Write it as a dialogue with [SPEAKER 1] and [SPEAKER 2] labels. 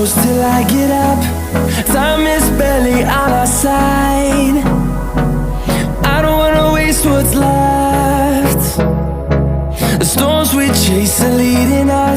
[SPEAKER 1] close till I get up. Time is barely on our side. I don't wanna waste what's left. The storms we chase are leading us.